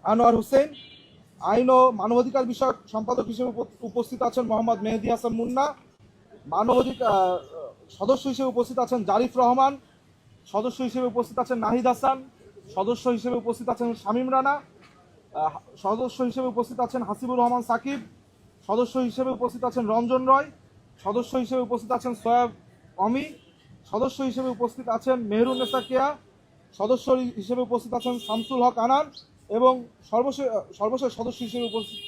আনোয়ার হোসেন। আইন ও মানবাধিকার বিষয়ক সম্পাদক হিসেবে উপস্থিত আছেন মোহাম্মদ মেহেদী হাসান মুন্না। মানবাধিকার সদস্য হিসেবে উপস্থিত আছেন জারিফ রহমান। সদস্য হিসেবে উপস্থিত আছেন নাহিদ হাসান। সদস্য হিসেবে উপস্থিত আছেন শামীম রানা। সদস্য হিসেবে উপস্থিত আছেন হাসিবুর রহমান সাকিব। সদস্য হিসেবে উপস্থিত আছেন রঞ্জন রয়। সদস্য হিসেবে উপস্থিত আছেন সোয়াব অমি। সদস্য হিসেবে উপস্থিত আছেন মেহরুন্নেসা কেয়া। সদস্য হিসেবে উপস্থিত আছেন শামসুল হক আনান এবং সর্বশেষ সদস্য হিসেবে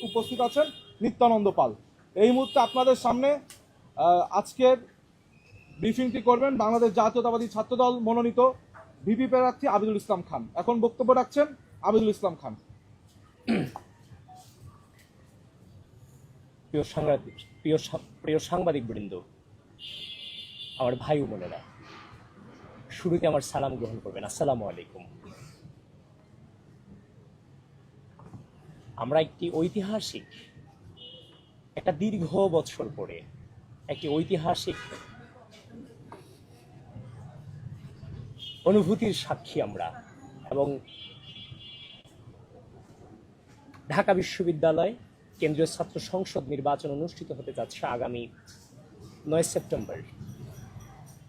উপস্থিত আছেন নিত্যানন্দ পাল। এই মুহূর্তে আপনাদের সামনে আজকের ব্রিফিংটি করবেন বাংলাদেশ জাতীয়তাবাদী ছাত্রদল মনোনীত ভিপি প্রার্থী আবিদুল ইসলাম খান। এখন বক্তব্য রাখছেন আবিদুল ইসলাম খান। প্রিয় সাংবাদিক বৃন্দ, আমার ভাই ও বোনেরা, শুরুতে আমার সালাম গ্রহণ করবেন। আসসালামু আলাইকুম। আমরা একটা দীর্ঘ বছর পরে একটি ঐতিহাসিক অনুভূতির সাক্ষী আমরা, এবং ঢাকা বিশ্ববিদ্যালয় কেন্দ্রীয় ছাত্র সংসদ নির্বাচন অনুষ্ঠিত হতে যাচ্ছে আগামী 9 সেপ্টেম্বর।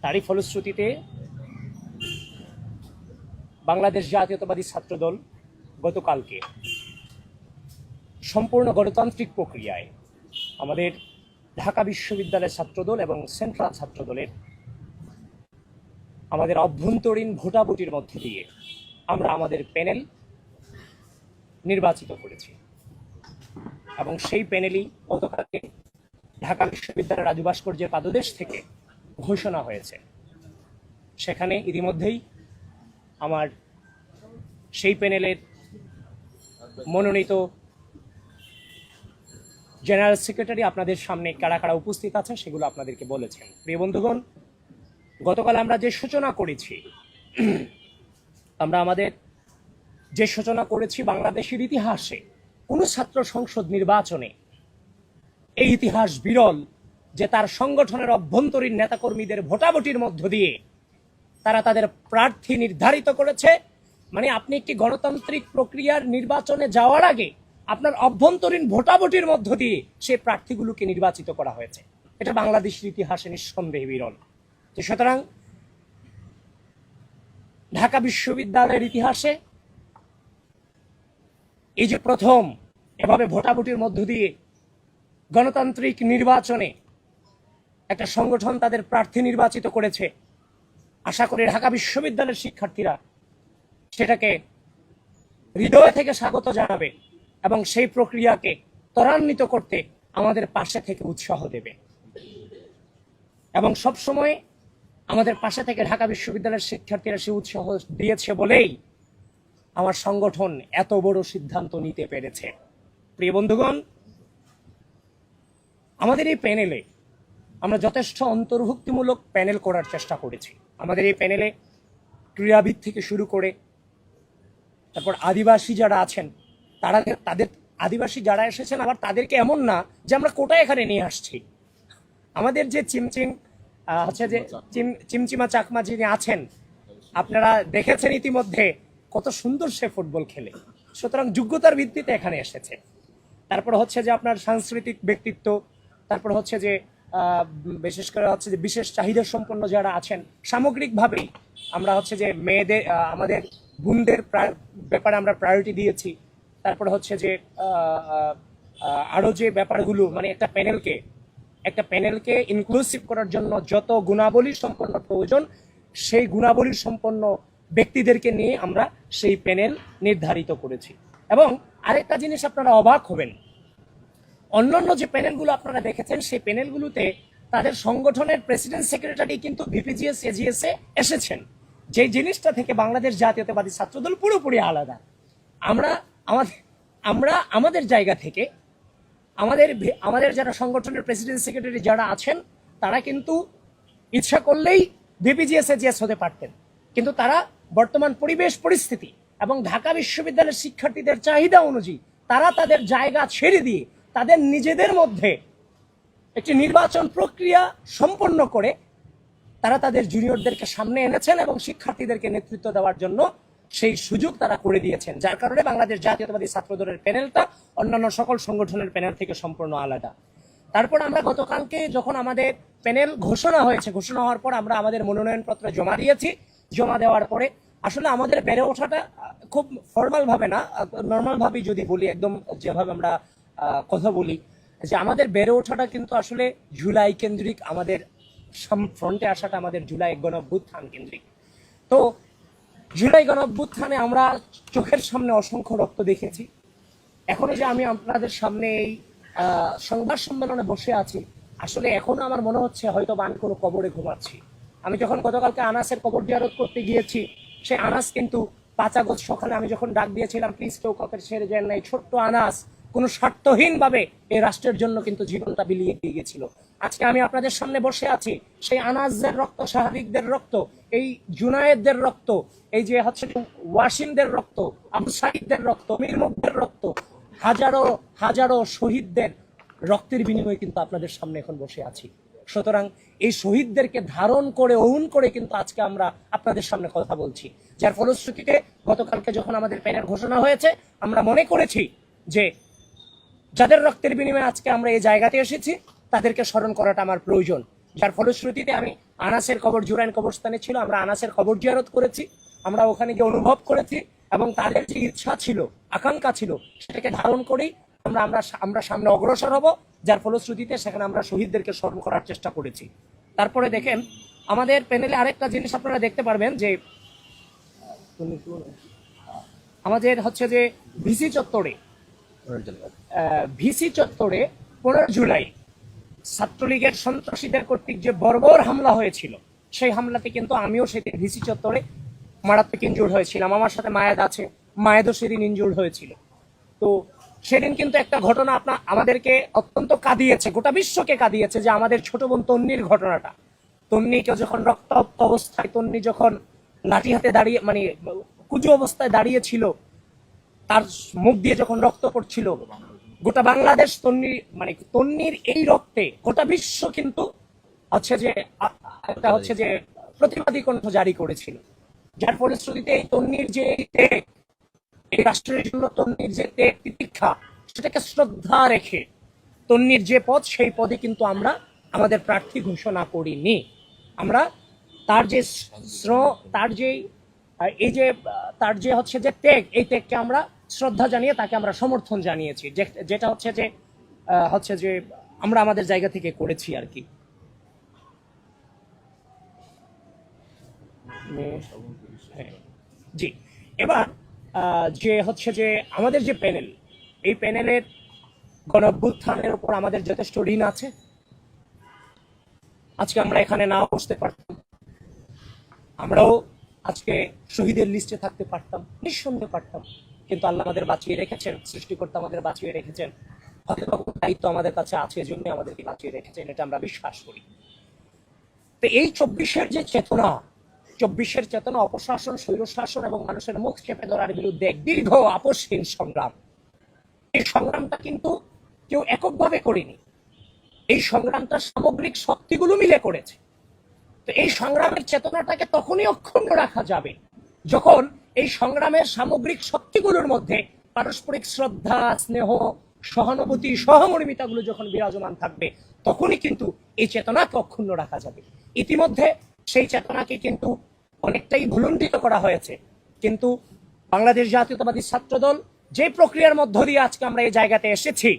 তারই ফলশ্রুতিতে বাংলাদেশ জাতীয়তাবাদী ছাত্রদল গতকালকে সম্পূর্ণ গণতান্ত্রিক প্রক্রিয়ায় আমাদের ঢাকা বিশ্ববিদ্যালয়ের ছাত্রদল এবং সেন্ট্রাল ছাত্রদলের আমাদের অভ্যন্তরীণ ভোটাভুটির মধ্যে দিয়ে আমরা আমাদের প্যানেল নির্বাচিত করেছি, এবং সেই প্যানেলই গতকালকে ঢাকা বিশ্ববিদ্যালয়ের রাজু ভাস্কর্যের পাদদেশ থেকে ঘোষণা হয়েছে। সেখানে ইতিমধ্যেই আমার সেই প্যানেলের মনোনীত জেনারেল সেক্রেটারি আপনাদের সামনে কারা কারা উপস্থিত আছেন সেগুলো আপনাদেরকে বলেছেন। প্রিয় বন্ধুগণ, গতকাল আমরা যে সূচনা করেছি, বাংলাদেশের ইতিহাসে কোন ছাত্র সংসদ নির্বাচনে এই ইতিহাস বিরল যে তার সংগঠনের অভ্যন্তরীণ নেতাকর্মীদের ভোটাভুটির মধ্য দিয়ে তারা তাদের প্রার্থী নির্ধারিত করেছে। মানে আপনি একটি গণতান্ত্রিক প্রক্রিয়ার নির্বাচনে যাওয়ার আগে আপনার অভ্যন্তরীণ ভোটাভুটির মধ্য দিয়ে সেই প্রার্থীগুলোকে নির্বাচিত করা হয়েছে। এটা বাংলাদেশের ইতিহাসে নিঃসন্দেহে বিরল। সুতরাং ঢাকা বিশ্ববিদ্যালয়ের ইতিহাসে এই যে প্রথম এভাবে ভোটাভুটির মধ্য দিয়ে গণতান্ত্রিক নির্বাচনে একটা সংগঠন তাদের প্রার্থী নির্বাচিত করেছে, আশা করি ঢাকা বিশ্ববিদ্যালয়ের শিক্ষার্থীরা সেটাকে হৃদয় থেকে স্বাগত জানাবে এবং সেই প্রক্রিয়াকে ত্বরান্বিত করতে আমাদের পাশে থেকে উৎসাহ দেবে। এবং সবসময় আমাদের পাশে থেকে ঢাকা বিশ্ববিদ্যালয়ের শিক্ষার্থীরা সে উৎসাহ দিয়েছে বলেই আমার সংগঠন এত বড় সিদ্ধান্ত নিতে পেরেছে। প্রিয় বন্ধুগণ, আমাদের এই প্যানেলে আমরা যথেষ্ট অন্তর্ভুক্তিমূলক প্যানেল করার চেষ্টা করেছি। আমাদের এই প্যানেলে ক্রীড়াবিদ থেকে শুরু করে তারপর আদিবাসী যারা আছেন আদিবাসী যারা এসেছেন, আবার তাদেরকে এমন না যে আমরা কোটা এখানে নিয়ে আসছি। আমাদের যে চিমচিমা চাকমা যিনি আছেন, আপনারা দেখেছেন ইতিমধ্যে কত সুন্দর সে ফুটবল খেলে, সুতরাং যোগ্যতার ভিত্তিতে এখানে এসেছে। তারপর হচ্ছে যে আপনার সাংস্কৃতিক ব্যক্তিত্ব, তারপর হচ্ছে যে বিশেষ করে হচ্ছে যে বিশেষ চাহিদা সম্পন্ন যারা আছেন, সামগ্রিকভাবেই আমরা হচ্ছে যে মেয়েদের আমাদের বোনদের ব্যাপারে আমরা প্রায়োরিটি দিয়েছি। তারপর হচ্ছে যে আরো যে ব্যাপারগুলো, মানে একটা প্যানেলকে ইনক্লুসিভ করার জন্য যত গুণাবলী সম্পন্ন প্রয়োজন, সেই গুণাবলী সম্পন্ন ব্যক্তিদেরকে নিয়ে আমরা সেই প্যানেল নির্ধারিত করেছি। এবং আরেকটা জিনিস আপনারা অবাক হবেন, অন্যান্য যে প্যানেলগুলো আপনারা দেখেছেন সেই প্যানেলগুলোতে তাদের সংগঠনের প্রেসিডেন্ট সেক্রেটারি কিন্তু ভিপিজিএস এজিএস এ এসেছেন, যে জিনিসটা থেকে বাংলাদেশ জাতীয়তাবাদী ছাত্রদল পুরোপুরি আলাদা। আমরা আমাদের জায়গা থেকে আমাদের যারা সংগঠনের প্রেসিডেন্ট সেক্রেটারি যারা আছেন তারা কিন্তু ইচ্ছা করলেই ভিপিজিএস এজিএস হতে পারতেন, কিন্তু তারা বর্তমান পরিবেশ পরিস্থিতি এবং ঢাকা বিশ্ববিদ্যালয়ের শিক্ষার্থীদের চাহিদা অনুযায়ী তারা তাদের জায়গা ছেড়ে দিয়ে তাদের নিজেদের মধ্যে একটি নির্বাচন প্রক্রিয়া সম্পন্ন করে তারা তাদের জুনিয়রদেরকে সামনে এনেছেন এবং শিক্ষার্থীদেরকে নেতৃত্ব দেওয়ার জন্য সেই সুযোগ তারা করে দিয়েছেন, যার কারণে বাংলাদেশ জাতীয়তাবাদী ছাত্রদলের প্যানেলটা অন্যান্য সকল সংগঠনের প্যানেল থেকে সম্পূর্ণ আলাদা। তারপর আমরা গতকালকে যখন আমাদের প্যানেল ঘোষণা হয়েছে, ঘোষণা হওয়ার পর আমরা আমাদের মনোনয়নপত্র জমা দিয়েছি। জমা দেওয়ার পরে আসলে আমাদের বেড়ে ওঠাটা খুব ফর্মাল ভাবে না, নর্মাল ভাবেই যদি বলি, একদম যেভাবে আমরা কথা বলি, যে আমাদের বেড়ে ওঠাটা কিন্তু আসলে জুলাই কেন্দ্রিক, আমাদের ফ্রন্টে আসাটা আমাদের জুলাই গণঅভ্যুত্থান কেন্দ্রিক। তো জুলাই গণঅভ্যুত্থানে আমরা চোখের সামনে অসংখ্য রক্ত দেখেছি। এখনো যে আমি আপনাদের সামনে এই সংবাদ সম্মেলনে বসে আছি, আসলে এখনো আমার মনে হচ্ছে হয়তো বা আমি কোনো কবরে ঘুমাচ্ছি। আমি যখন গতকালকে আনাসের কবর জিয়ারত করতে গিয়েছি, সেই আনাস কিন্তু 5 আগস্ট সকালে আমি যখন ডাক দিয়েছিলাম প্লিজ কেউ কাউকে ছেড়ে যায় না, এই ছোট্ট আনাস কোনো স্বার্থহীন ভাবে এই রাষ্ট্রের জন্য কিন্তু জীবনটা বিলিয়ে দিয়ে গেছিল। আজকে আমি আপনাদের সামনে বসে আছি, সেই আনাসদের রক্ত, শাহাদিকদের রক্ত, এই জুনায়েদদের রক্ত, এই যে হচ্ছে ওয়াসিমদের রক্ত, আবু সাইদদের রক্ত, মীর মুগ্ধের রক্ত, হাজারো হাজারো শহীদদের রক্তের বিনিময়ে কিন্তু আপনাদের সামনে এখন বসে আছি। সুতরাং এই শহীদদেরকে ধারণ করে, অহন করে কিন্তু আজকে আমরা আপনাদের সামনে কথা বলছি, যার ফলশ্রুতিতে গতকালকে যখন আমাদের প্যানেল ঘোষণা হয়েছে, আমরা মনে করেছি যে যাদের রক্তের বিনিময়ে আজকে আমরা এই জায়গাতে এসেছি তাদেরকে স্মরণ করাটা আমার প্রয়োজন। যার ফলশ্রুতিতে আমি আনাসের কবর, জুরাইন কবরস্থানে ছিল, আমরা আনাসের কবর জিয়ারত করেছি, আমরা ওখানে গিয়ে অনুভব করেছি, এবং তাদের যে ইচ্ছা ছিল, আকাঙ্ক্ষা ছিল, সেটাকে ধারণ করেই আমরা সামনে অগ্রসর হব। যার ফলশ্রুতিতে সেখানে আমরা শহীদদেরকে স্মরণ করার চেষ্টা করেছি। তারপরে দেখেন আমাদের প্যানেলে আরেকটা জিনিস আপনারা দেখতে পারবেন যে আমাদের হচ্ছে যে ভিসি চত্বরে 15 জুলাই ছাত্রলীগের সন্ত্রাসীদের কর্তৃক যে বর্বর হামলা হয়েছিল, সেই হামলাতে কিন্তু আমিও সেদিন ভিসি চত্বরে মারাত্মক ইনজুর্ড হয়েছিলাম। আমার সাথে মায়েদ আছে, মায়েদও সেদিন ইনজুর্ড হয়েছিল। তো সেদিন কিন্তু একটা ঘটনা আমাদেরকে অত্যন্ত কাঁদিয়েছে, গোটা বিশ্বকে কাঁদিয়েছে, যে আমাদের ছোট বোন তন্নির ঘটনাটা। তন্নিকে যখন রক্তাক্ত অবস্থায়, তন্নি যখন লাঠি হাতে দাঁড়িয়ে, মানে কুজো অবস্থায় দাঁড়িয়েছিল, তার মুখ দিয়ে যখন রক্ত পড়ছিল, গোটা বাংলাদেশ তন্নির এই রক্তে গোটা বিশ্ব কিন্তু হচ্ছে যে একটা হচ্ছে যে প্রতিবাদী কণ্ঠ জারি করেছিল। যার ফলশ্রুতিতে এই তন্নির যে এই রাষ্ট্রের জন্য তন্নির যে তিতিক্ষা, সেটাকে শ্রদ্ধা রেখে তন্নির যে পদ, সেই পদে কিন্তু আমরা আমাদের প্রার্থী ঘোষণা করিনি। আমরা তার যে তার যে হচ্ছে যে ত্যাগ, এই ত্যাগকে আমরা শ্রদ্ধা জানিয়ে তাকে আমরা সমর্থন জানিয়েছি, যেটা হচ্ছে যে আমরা আমাদের জায়গা থেকে করেছি আর কি। জি, এবার যে হচ্ছে যে আমাদের যে প্যানেল, এই প্যানেলের গণঅভ্যুত্থানের উপর আমাদের যথেষ্ট ঋণ আছে। আজকে আমরা এখানে না বসতে পারতাম, আমরাও আজকে শহীদের লিস্টে থাকতে পারতাম, নিঃসন্দেহে পারতাম, কিন্তু আল্লাহ আমাদের বাঁচিয়ে রেখেছেন, সৃষ্টিকর্তা আমাদের বাঁচিয়ে রেখেছেন, হয়তো দায়িত্ব আমাদের কাছে আছে, এজন্য আমাদেরকে বাঁচিয়ে রেখেছেন, এটা আমরা বিশ্বাস করি। তো এই 24-এর যে চেতনা, 24-এর চেতনা অপশাসন, স্বৈরশাসন এবং মানুষের মুখ চেপে ধরার বিরুদ্ধে এক দীর্ঘ আপোষহীন সংগ্রাম। এই সংগ্রামটা কিন্তু কেউ এককভাবে করেনি, এই সংগ্রামটা সামগ্রিক শক্তিগুলো মিলে করেছে। তো এই সংগ্রামের চেতনাটাকে তখনই অক্ষুণ্ণ রাখা যাবে যখন এই সংগ্রামের সামগ্রিক শক্তিগুলোর মধ্যে পারস্পরিক শ্রদ্ধা, স্নেহ, সহানুভূতি, সহমর্মিতাগুলো যখন বিরাজমান থাকবে, তখনই কিন্তু এই চেতনাকে অক্ষুণ্ণ রাখা যাবে। ইতিমধ্যে সেই চেতনাকে কিন্তু অনেকটাই ভুলুণ্ঠিত করা হয়েছে, কিন্তু বাংলাদেশ জাতীয়তাবাদী ছাত্রদল যে প্রক্রিয়ার মধ্য দিয়ে আজকে আমরা এই জায়গাতে এসেছি,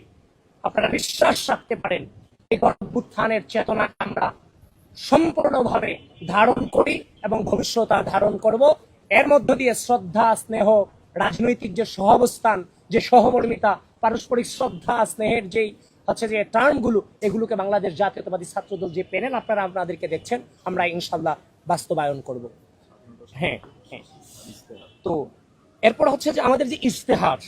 আপনারা বিশ্বাস রাখতে পারেন এই গণঅভ্যুত্থানের চেতনা আমরা সম্পূর্ণভাবে ধারণ করি এবং ভবিষ্যৎ ধারণ করব। এর মধ্য দিয়ে শ্রদ্ধা, স্নেহ, রাজনৈতিক যে সহাবস্থান, যে সহমর্মিতা, পারস্পরিক শ্রদ্ধা স্নেহের যেই হচ্ছে যে টার্মগুলো, এগুলোকে বাংলাদেশ জাতীয়তাবাদী ছাত্রদল যে প্যানেল আপনারা আপনাদেরকে দেখছেন, আমরা ইনশাল্লাহ বাস্তবায়ন করব। হ্যাঁ হ্যাঁ। তো এরপর হচ্ছে যে আমাদের যে ইশতেহার,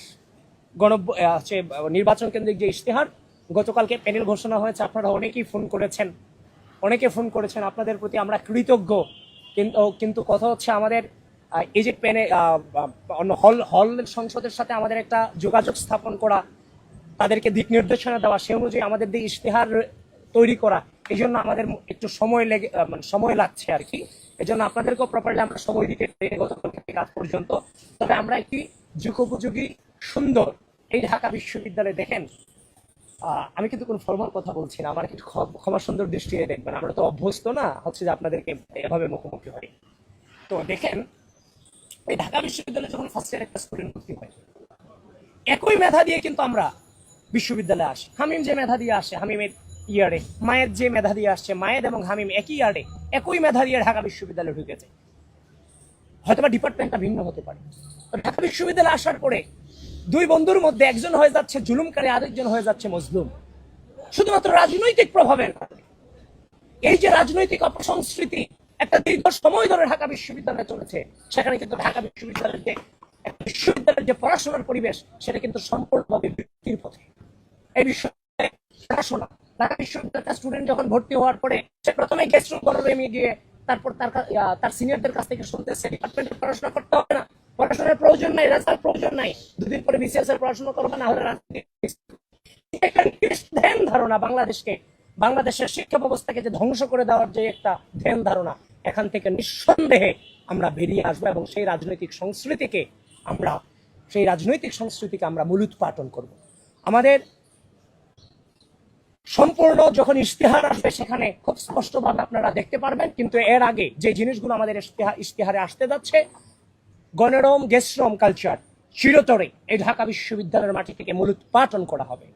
নির্বাচন কেন্দ্রিক যে ইশতেহার, গতকালকে প্যানেল ঘোষণা হয়েছে, আপনারা অনেকে ফোন করেছেন, আপনাদের প্রতি আমরা কৃতজ্ঞ। কিন্তু কথা হচ্ছে আমাদের এই যে হল সংসদের সাথে আমাদের একটা যোগাযোগ স্থাপন করা, তাদেরকে দিক নির্দেশনা দেওয়া, সে অনুযায়ী আমাদের যে ইশতেহার তৈরি করা, এই জন্য আমাদের একটু সময় লাগছে আর কি। এই জন্য আপনাদেরকেও প্রপারলি আমরা সময় দিতে পারি গতকাল থেকে আজ পর্যন্ত। তবে আমরা একটি যুগোপযোগী সুন্দর এই ঢাকা বিশ্ববিদ্যালয়ে দেখেন, আমি কিন্তু কোনো ফর্মাল কথা বলছি না, আমার একটু ক্ষমা সুন্দর দৃষ্টিতে দেখবেন, আমরা তো অভ্যস্ত না হচ্ছে যে আপনাদেরকে এভাবে মুখোমুখি হই। তো দেখেন, এই ঢাকা বিশ্ববিদ্যালয়ে যখন ফার্স্ট ইয়ার একটা স্টুডেন্ট ভর্তি হয়, একই মেধা দিয়ে কিন্তু আমরা বিশ্ববিদ্যালয়ে আসি। হামিম যে মেধা দিয়ে আসে হামিমের ইয়ারে, মায়ের যে মেধা দিয়ে আসছে মায়ের এবং হামিম একই ইয়ারে একই মেধা দিয়ে ঢাকা বিশ্ববিদ্যালয়ে ঢুকেছে। হয়তোবা ডিপার্টমেন্টটা ভিন্ন হতে পারে। তো ঢাকা বিশ্ববিদ্যালয়ে আসার পরে দুই বন্ধুর মধ্যে একজন হয়ে যাচ্ছে জুলুমকারী, আরেকজন হয়ে যাচ্ছে মজলুম, শুধুমাত্র রাজনৈতিক প্রভাবের কারণে। এই যে রাজনৈতিক অপসংস্কৃতি একটা দীর্ঘ সময় ধরে ঢাকা বিশ্ববিদ্যালয়ে চলেছে, সেখানে কিন্তু ঢাকা বিশ্ববিদ্যালয়ের যে বিশ্ববিদ্যালয়ের যে পড়াশোনার পরিবেশ সেটা কিন্তু সম্পূর্ণভাবে বিকৃতির পথে। এই বিশ্ববিদ্যালয়ে পড়াশোনা, ঢাকা বিশ্ববিদ্যালয়ের স্টুডেন্ট যখন ভর্তি হওয়ার পরে সে প্রথমে গেস্ট রুম রুমে গিয়ে তারপর তার সিনিয়রদের কাছ থেকে শুনতেছে ডিপার্টমেন্টে পড়াশোনা করতে হবে না, পড়াশোনার প্রয়োজন নাই, রেজাল্ট প্রয়োজন নাই, দুদিন পরে বিসিএস এর পড়াশোনা করবে, না হলে ধ্যান ধারণা বাংলাদেশের শিক্ষা ব্যবস্থাকে যে ধ্বংস করে দেওয়ার যে একটা ধ্যান ধারণা, এখান থেকে নিঃসন্দেহে আমরা বেরিয়ে আসবো এবং সেই রাজনৈতিক সংস্কৃতিকে আমরা মূলোৎপাটন করব। আমাদের সম্পূর্ণ যখন ইশতেহার আসবে সেখানে খুব স্পষ্টভাবে আপনারা দেখতে পারবেন, কিন্তু এর আগে যে জিনিসগুলো আমাদের ইশতেহারে আসতে যাচ্ছে, গণরম গেস্টরম কালচার চিরতরে এই ঢাকা বিশ্ববিদ্যালয়ের মাটি থেকে মূলোৎপাটন করা হবে।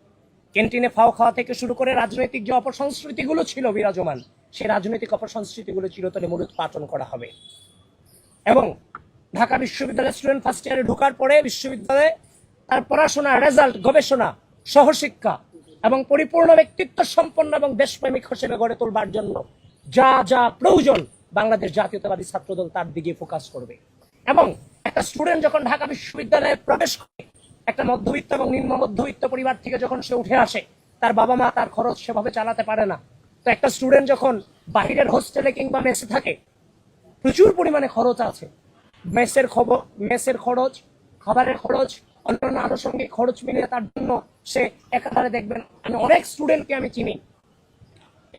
ক্যান্টিনে ফাও খাওয়া থেকে শুরু করে রাজনৈতিক যে অপসংস্কৃতিগুলো ছিল বিরাজমান, সেই রাজনৈতিক অপসংস্কৃতিগুলো চিরতরে মূলোৎপাটন করা হবে। এবং ঢাকা বিশ্ববিদ্যালয়ের স্টুডেন্ট ফার্স্ট ইয়ারে ঢোকার পরে বিশ্ববিদ্যালয়ে তার পড়াশোনা, রেজাল্ট, গবেষণা, সহশিক্ষা এবং পরিপূর্ণ ব্যক্তিত্ব সম্পন্ন এবং দেশপ্রেমিক হিসেবে গড়ে তোলবার জন্য যা যা প্রয়োজন বাংলাদেশ জাতীয়তাবাদী ছাত্রদল তার দিকে ফোকাস করবে। এবং একটা স্টুডেন্ট যখন ঢাকা বিশ্ববিদ্যালয়ে প্রবেশ করে, একটা মধ্যবিত্ত এবং নিম্ন মধ্যবিত্ত পরিবার থেকে যখন সে উঠে আসে, তার বাবা মা তার খরচ সেভাবে চালাতে পারে না। তো একটা স্টুডেন্ট যখন বাহিরের হোস্টেলে কিংবা মেসে থাকে, প্রচুর পরিমাণে খরচ আছে, মেসের খরচ, খাবারের খরচ, অন্যান্য আনুষঙ্গিক খরচ মিলিয়ে তার জন্য সে একাধারে দেখবেন, আমি অনেক স্টুডেন্টকে আমি চিনি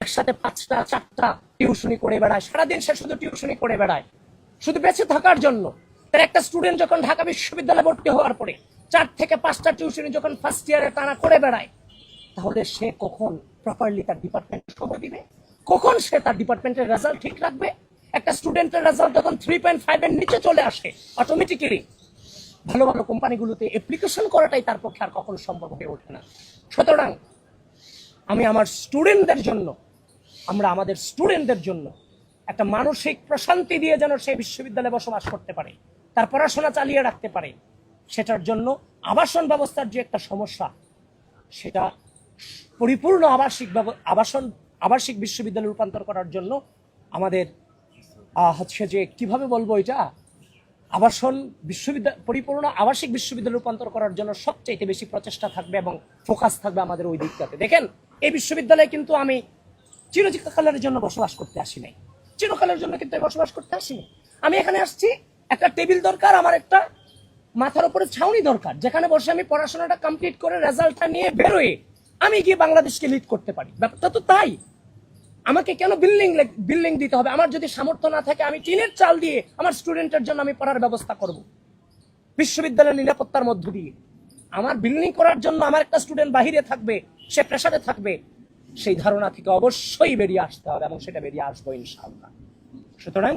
একসাথে 5টা 4টা টিউশনি করে বেড়ায়, সারাদিন সে শুধু টিউশনি করে বেড়ায় শুধু বেঁচে থাকার জন্য। তার একটা স্টুডেন্ট যখন ঢাকা বিশ্ববিদ্যালয়ে ভর্তি হওয়ার পরে 4 থেকে 5টা টিউশনি যখন ফার্স্ট ইয়ারে টানা করে বেড়ায়, তাহলে সে কখন প্রপারলি তার ডিপার্টমেন্টে সময় দিবে, কখন সে তার ডিপার্টমেন্টের রেজাল্ট ঠিক রাখবে? একটা স্টুডেন্টের রেজাল্ট যখন 3.5 এর নিচে চলে আসে, অটোমেটিক্যালি ভালো ভালো কোম্পানিগুলোতে অ্যাপ্লিকেশন করাটাই তার পক্ষে আর কখনো সম্ভব হয়ে ওঠে না। সুতরাং আমি আমার স্টুডেন্টদের জন্য, আমরা আমাদের স্টুডেন্টদের জন্য একটা মানসিক প্রশান্তি দিয়ে যেন সে বিশ্ববিদ্যালয়ে বসবাস করতে পারে, তার পড়াশোনা চালিয়ে রাখতে পারে, সেটার জন্য আবাসন ব্যবস্থার যে একটা সমস্যা, সেটা পরিপূর্ণ আবাসিক বিশ্ববিদ্যালয়ে রূপান্তর করার জন্য আমাদের হচ্ছে যে কিভাবে বলবো, এটা পরিপূর্ণ আবাসিক বিশ্ববিদ্যালয় রূপান্তর করার জন্য সবচেয়ে বেশি প্রচেষ্টা থাকবে এবং ফোকাস থাকবে আমাদের ওই দিকটাতে। দেখেন, এই বিশ্ববিদ্যালয়ে কিন্তু আমি চিরকালের জন্য বসবাস করতে আসি নাই, চিরকালের জন্য কিন্তু বসবাস করতে আসিনি। আমি এখানে আসছি, একটা টেবিল দরকার, আমার একটা মাথার উপরে ছাউনি দরকার, যেখানে বসে আমি পড়াশোনাটা কমপ্লিট করে রেজাল্টটা নিয়ে বেরোয় আমি গিয়ে বাংলাদেশকে লিড করতে পারি। ব্যাপারটা তো তাই। আমাকে কেন বিল্ডিং দিতে হবে? আমার যদি সামর্থ্য না থাকে, আমি টিনের চাল দিয়ে আমার স্টুডেন্টের জন্য আমি পড়ার ব্যবস্থা করব বিশ্ববিদ্যালয়ের নিরাপত্তার মধ্য দিয়ে। আমার বিল্ডিং করার জন্য আমার একটা স্টুডেন্ট বাহিরে থাকবে, সে প্রেসারে থাকবে, সেই ধারণা থেকে অবশ্যই বেরিয়ে আসতে হবে এবং সেটা বেরিয়ে আসবো ইনশাআল্লাহ। সুতরাং